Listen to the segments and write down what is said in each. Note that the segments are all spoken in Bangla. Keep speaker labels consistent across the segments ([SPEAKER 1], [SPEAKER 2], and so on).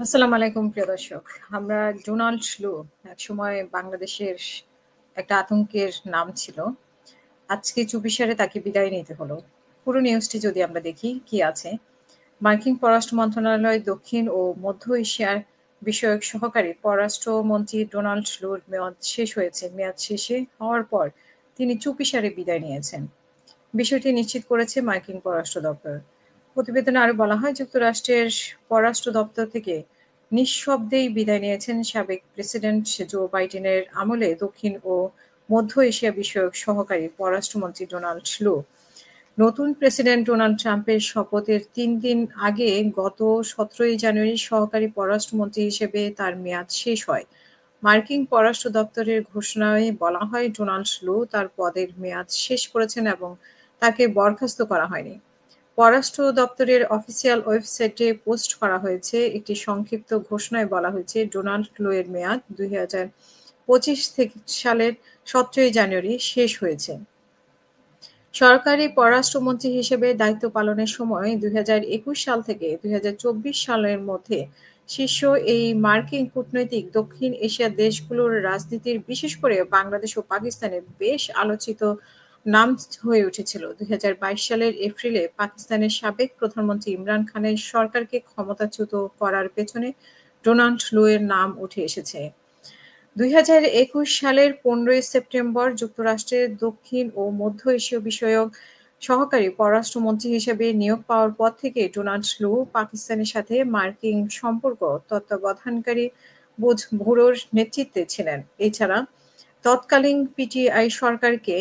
[SPEAKER 1] আসসালামু আলাইকুম প্রিয় দর্শক। আমরা ডোনাল্ড লু একসময় বাংলাদেশের একটা আতঙ্কের নাম ছিল। আজকে চুপিসারে তাকে বিদায় নিতে হলো। পুরো নিউজটি যদি আমরা দেখি কি আছে। মার্কিন পররাষ্ট্র মন্ত্রণালয় দক্ষিণ ও মধ্য এশিয়ার বিষয়ক সহকারী পররাষ্ট্রমন্ত্রী ডোনাল্ড লুর মেয়াদ শেষ হয়েছে। মেয়াদ শেষে হওয়ার পর তিনি চুপিসারে বিদায় নিয়েছেন। বিষয়টি নিশ্চিত করেছে মার্কিন পররাষ্ট্র দপ্তর। প্রতিবেদনে আরো বলা হয়, যুক্তরাষ্ট্রের পররাষ্ট্র দপ্তর থেকে নিঃশব্দেই বিদায় নিয়েছেন সাবেক প্রেসিডেন্ট জো বাইডেনের আমলে দক্ষিণ ও মধ্য এশিয়া বিষয়ক সহকারী পররাষ্ট্রমন্ত্রী ডোনাল্ড লু। নতুন প্রেসিডেন্ট ডোনাল্ড ট্রাম্পের শপথের ৩ দিন আগে গত ১৭ই জানুয়ারি সহকারী পররাষ্ট্রমন্ত্রী হিসেবে তার মেয়াদ শেষ হয়। মার্কিন পররাষ্ট্র দপ্তরের ঘোষণায় বলা হয়, ডোনাল্ড লু তার পদের মেয়াদ শেষ করেছেন এবং তাকে বরখাস্ত করা হয়নি। পররাষ্ট্র দপ্তরের অফিসিয়াল ওয়েবসাইটে পোস্ট করা হয়েছে একটি সংক্ষিপ্ত ঘোষণায় বলা হয়েছে, ডোনাল্ড লু এর মেয়াদ ২০২৫ সালের ১৭ই জানুয়ারি শেষ হয়েছে। সরকারি পররাষ্ট্রমন্ত্রী হিসেবে দায়িত্ব পালনের সময় ২০২১ সাল থেকে ২০২৪ সালের মধ্যে শীর্ষ এই মার্কিন কূটনৈতিক দক্ষিণ এশিয়ার দেশগুলোর রাজনীতির, বিশেষ করে বাংলাদেশ ও পাকিস্তানের বেশ আলোচিত নাম হয়ে উঠেছিল। ২০২২ সালের এপ্রিলে পাকিস্তানের সাবেক প্রধানমন্ত্রী ইমরান খানের সরকারকে ক্ষমতাচ্যুত করার পেছনে ডোনাল্ড লু এর নাম উঠে এসেছে। ২০২১ সালের ১৫ই সেপ্টেম্বর যুক্তরাষ্ট্রের দক্ষিণ ও মধ্য এশীয় বিষয়ক সহকারী পররাষ্ট্রমন্ত্রী হিসেবে নিয়োগ পাওয়ার পর থেকে ডোনাল্ড লু পাকিস্তানের সাথে মার্কিন সম্পর্ক তত্ত্বাবধানকারী ব্যুরোর নেতৃত্বে ছিলেন। এছাড়া তৎকালীন পিটিআই সরকারকে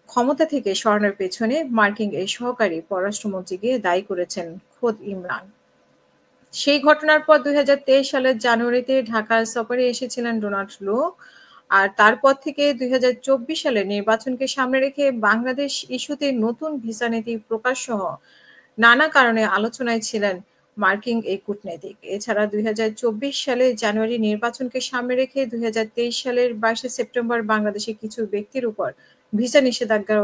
[SPEAKER 1] ক্ষমতা থেকে সরানোর পেছনে মার্কিন এই সহকারী পররাষ্ট্রমন্ত্রীকে দায়ী করেছেন খোদ ইমরান। সেই ঘটনার পর ২০২৩ সালের জানুয়ারিতে ঢাকা সফরে এসেছিলেন ডোনাল্ড লু। আর তারপর থেকে ২০২৪ সালের নির্বাচনকে সামনে রেখে বাংলাদেশ ইস্যুতে নতুন ভিসা নীতি প্রকাশসহ নানা কারণে আলোচনায় ছিলেন মার্কিন এই কূটনীতিক। এছাড়া ২০২৪ সালের জানুয়ারি নির্বাচনকে সামনে রেখে ২০২৩ সালের ২২শে সেপ্টেম্বর বাংলাদেশের কিছু ব্যক্তির উপর ভিসা নিষেধাজ্ঞা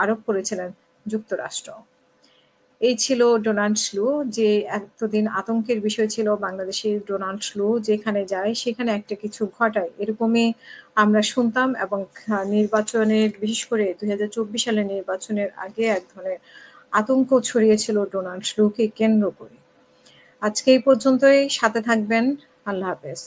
[SPEAKER 1] আরোপ করেছিলেন যুক্তরাষ্ট্র। এই ছিল ডোনাল্ড লু, যে এতদিন আতঙ্কের বিষয় ছিল বাংলাদেশের। ডোনাল্ড লু যেখানে যায় সেখানে একটা কিছু ঘটায়, এরকমই আমরা শুনতাম। এবং নির্বাচনের, বিশেষ করে ২০২৪ সালের নির্বাচনের আগে এক ধরনের আতঙ্ক ছড়িয়েছিল ডোনাল্ড লুকে কেন্দ্র করে। আজকে এই পর্যন্তই। সাথে থাকবেন। আল্লাহ হাফেজ।